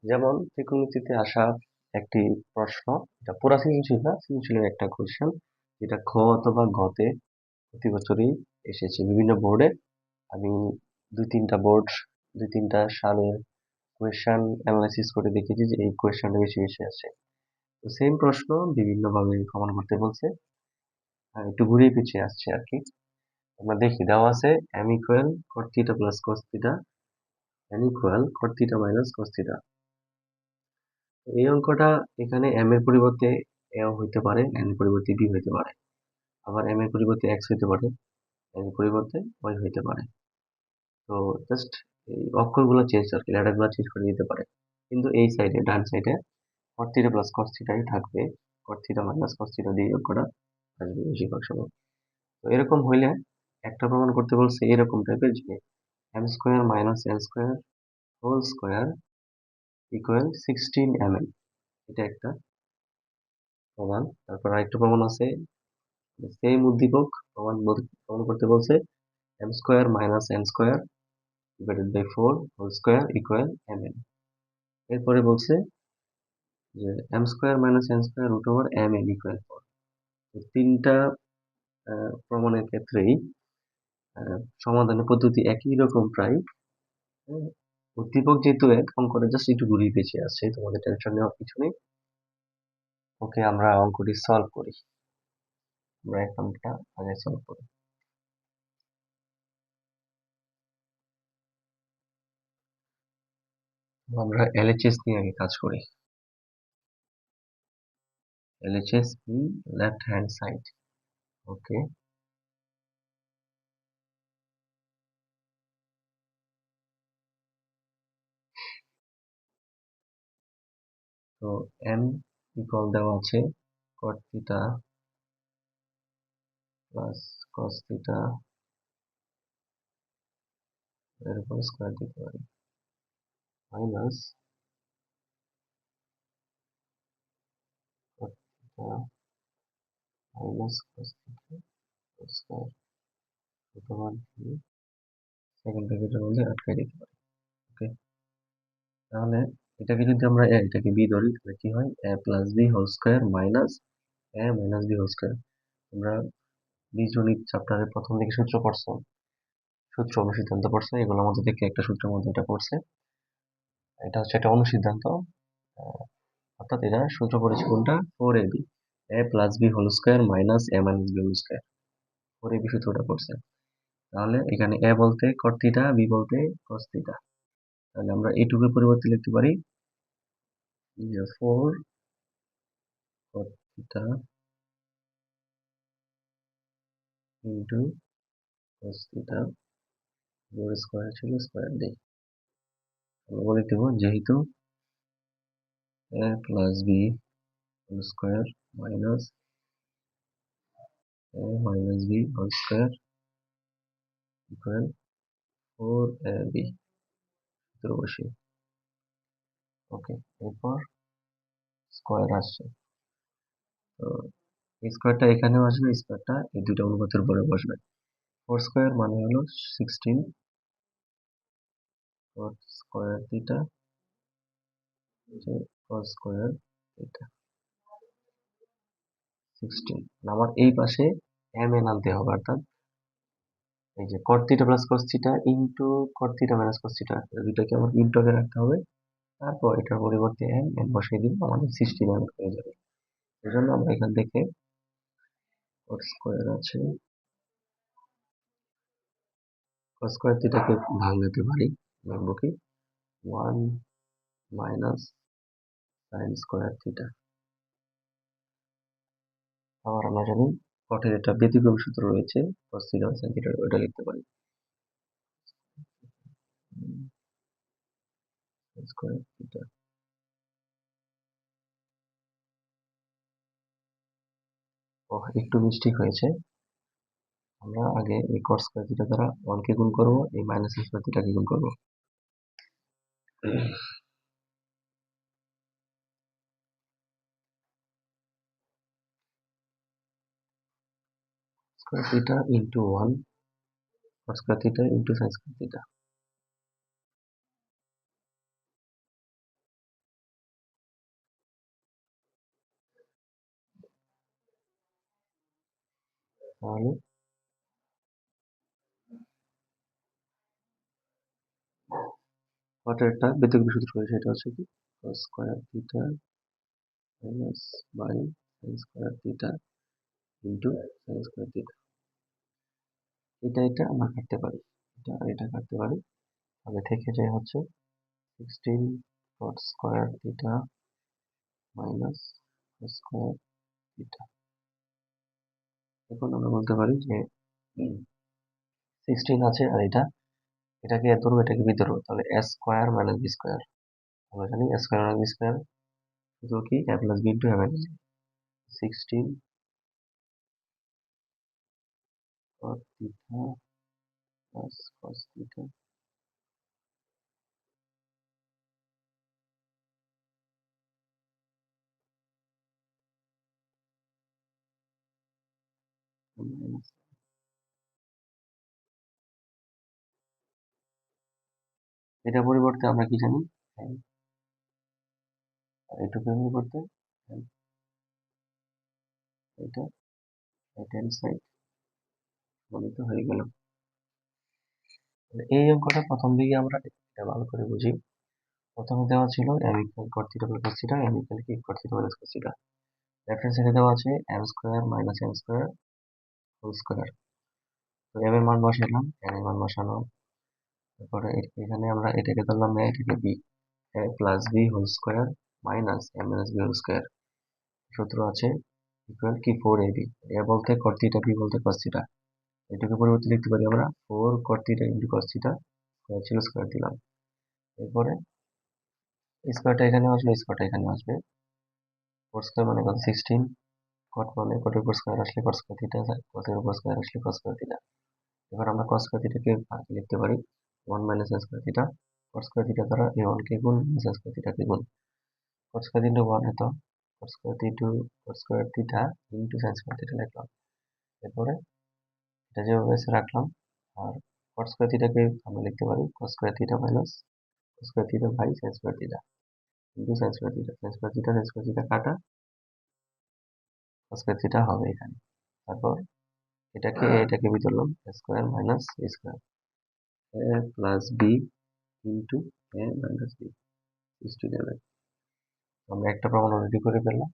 যেমন ত্রিকোণমিতিতে আসা একটি প্রশ্ন, এটা পুরা সৃজনশীল না, সৃজনশীলের একটা কোয়েশ্চেন, যেটা খ অথবা গতে প্রতি বছরই এসেছে বিভিন্ন বোর্ডে। আমি দুই তিনটা সালের কোয়েশ্চেন অ্যানালাইসিস করে দেখেছি যে এই কোয়েশ্চেনটা বেশি বেশি আসে। তো সেম প্রশ্ন বিভিন্ন ভাবে প্রমাণ করতে বলছে, একটু ঘুরিয়ে পিছিয়ে আসছে আর কি। আমরা দেখি, দেওয়া আছে m equal cot theta plus cos theta, n equal cot theta minus cos theta. এই অঙ্কটা এখানে m এর পরিবর্তে a হইতে পারে, n এর পরিবর্তে b হইতে পারে, আবার m এর পরিবর্তে x হইতে পারে, n এর পরিবর্তে y হইতে পারে। তো জাস্ট এই অক্ষরগুলো চেঞ্জ আর কি, লেটারগুলো চেঞ্জ করে দিতে পারে। কিন্তু এই সাইডে, ডান সাইডে cot থিটা প্লাস cos থিটাই থাকবে, cot theta minus cos theta দিয়ে অঙ্কটা আসবে বেশিরভাগ সময়। তো এরকম হইলে একটা প্রমাণ করতে বলছে এরকম টাইপের, যে m square minus n square whole square equal 16 mm, এটা একটা প্রমাণ। তারপর আরেকটা প্রমাণ আছে, সেম উদ্দীপক প্রমাণ করতে বলছে m square minus n square divided by 4 whole square equal mn। এরপরে বলছে যে m square minus n square root over mn equal 4। তো তিনটা প্রমাণের ক্ষেত্রেই সমাধানের পদ্ধতি একই রকম প্রায়। হ্যাঁ, উদ্দীপক যেহেতু এক, অঙ্কটা জাস্ট একটু ঘুরিয়ে পেঁচিয়ে আছে, তোমাদের টেনশন নেওয়ার কিছু নেই। ওকে, আমরা অঙ্কটি সলভ করি। আমরা এক অঙ্কটা আগে সলভ করি। আমরা এলএচএস নিয়ে আগে কাজ করি। LHS in left hand side. ওকে, তো m ইকুয়াল দেওয়া আছে cot theta plus cos theta, এর উপর স্কয়ার দিতে পারি, minus cot theta minus cos theta square অথবা সেকেন্ড ব্র্যাকেটের মধ্যে আটকাই দিতে পারি। ওকে, তাহলে এটাকে যদি আমরা এটাকে b ধরি, তাহলে কি হয়, a plus b whole square minus a minus b whole square. তোমরা বীজগণিত চ্যাপ্টারের প্রথম দিকে সূত্র পড়ছো, সূত্র অনুসিদ্ধান্ত পড়ছো, এগুলোর মধ্যে থেকে একটা সূত্রের মধ্যে এটা পড়ছে। এটা হচ্ছে একটা অনুসিদ্ধান্ত, অর্থাৎ এটা সূত্র পড়েছে কোনটা, 4ab a plus b whole square minus a minus b whole square, 4ab সূত্রটা পড়ছে। তাহলে এখানে a বলতে cot থিটা, b বলতে cos থিটা। তাহলে আমরা এইটুকুর পরিবর্তে লিখতে পারি 4 cot theta into cos theta, square ছিল স্কয়ার দিই। আমরা বলে দেব যেহেতু a plus b whole square minus a minus b whole square equal 4ab, সূত্র বসিয়ে। ওকে, এরপর স্কয়ার আসছে, তো স্কয়ারটা এখানেও আসবে, স্কয়ারটা এই দুইটা অনুপাতের উপরে বসবে। 4 স্কয়ার মানে হলো 16 cot square theta cos square theta 16। আমার এই পাশে m n আনতে হবে, অর্থাৎ এই যে cot theta plus cos theta into cot theta minus cos theta, এই দুইটাকে আমার ইনটু আগে রাখতে হবে। তারপর এটার পরিবর্তে n বসিয়ে দিব, আমাদের 16 m হয়ে যাবে। এজন্য আমরা এখান থেকে cot স্কয়ার আছে, cos স্কয়ার থিটাকে ভাঙাতে পারি, ভাঙবো কি 1 মাইনাস sin স্কয়ার থিটা। আবার আমরা জানি cot এর একটা ব্যতিক্রম সূত্র রয়েছে, cos থিটা sin থিটা, ওটা লিখতে পারি sin স্কয়ার থিটা। ও, একটু মিস্টেক হয়েছে, আমরা আগে এই cos স্কয়ার থিটা দ্বারা 1 কে গুণ করব, এই মাইনাস স্কয়ার থিটাকে গুণ করব। Square theta into 1 cos square theta into sin square theta. তাহলে একটা ব্যতিক্রম সূত্র রয়েছে, সেটা হচ্ছে কি cos square theta minus by sin square theta into sin square theta. এটা আমরা কাটতে পারি, এটা আর এটা কাটতে পারি, তাহলে থেকে যায় হচ্ছে 16 cot square theta minus cos square theta. এখন আমরা বলতে পারি যে 16 আছে আর এটাকে এ ধরবো, এটাকে বি ধরবো, তাহলে a square minus B square. আমরা জানি a square minus B square সূত্র কি, a plus B into a minus B. 16 cot theta plus cos theta minus, এটা পরিবর্তে আমরা কি জানি, আর এটুকুর পরিবর্তে এটা রাইট হ্যান্ড সাইড গণিত হয়ে গেল। এই অঙ্কটা প্রথম দিকে আমরা এটা ভালো করে বুঝি। প্রথমে দেওয়া ছিল m equal cot theta plus cos theta, m equal কি cot theta minus cos theta. Left hand সাইডে দেওয়া আছে m square minus n square whole square. তো m এর মান বসালাম, n এর মান বসানো, তারপরে এখানে আমরা এটাকে ধরলাম a, এটাকে b, a plus b whole square minus m minus b whole square. সূত্র আছে ইকুয়াল কি 4ab, a বলতে cot থিটা, b বলতে cos থিটা। এটাকে পরিবর্তে লিখতে পারি আমরা 4 cot theta into cos theta, square ছিল স্কয়ার দিলাম। এরপরে স্কয়ারটা এখানে আসবে, স্কয়ারটা এখানে আসবে। 4 স্কয়ার মানে কত, 16, cot মানে cot এর উপর স্কয়ার আসলে cot স্কয়ার থিটা, cos এর উপর স্কয়ার আসলে cos স্কয়ার থিটা। এবার আমরা cos স্কয়ার থিটাকে লিখতে পারি 1 minus sin square theta. cot square theta দ্বারা এই 1 কে গুণ, sin স্কয়ার থিটা কে গুণ। cot স্কয়ার ইন্টু 1 এত cot square theta into sin square theta লিখলাম। এরপরে এটা যেভাবে আছে রাখলাম, আর cot স্কয়ার থিটাকে আমরা লিখতে পারি cos square theta minus cos square theta by sin square theta into sin square theta. sin square theta কাটা, cos স্কয়ার থিটা হবে এখানে। তারপর এটাকে বি ধরলাম, a square minus b square, a plus B into a minus B, 16 আমরা একটা প্রমাণ already করে ফেললাম।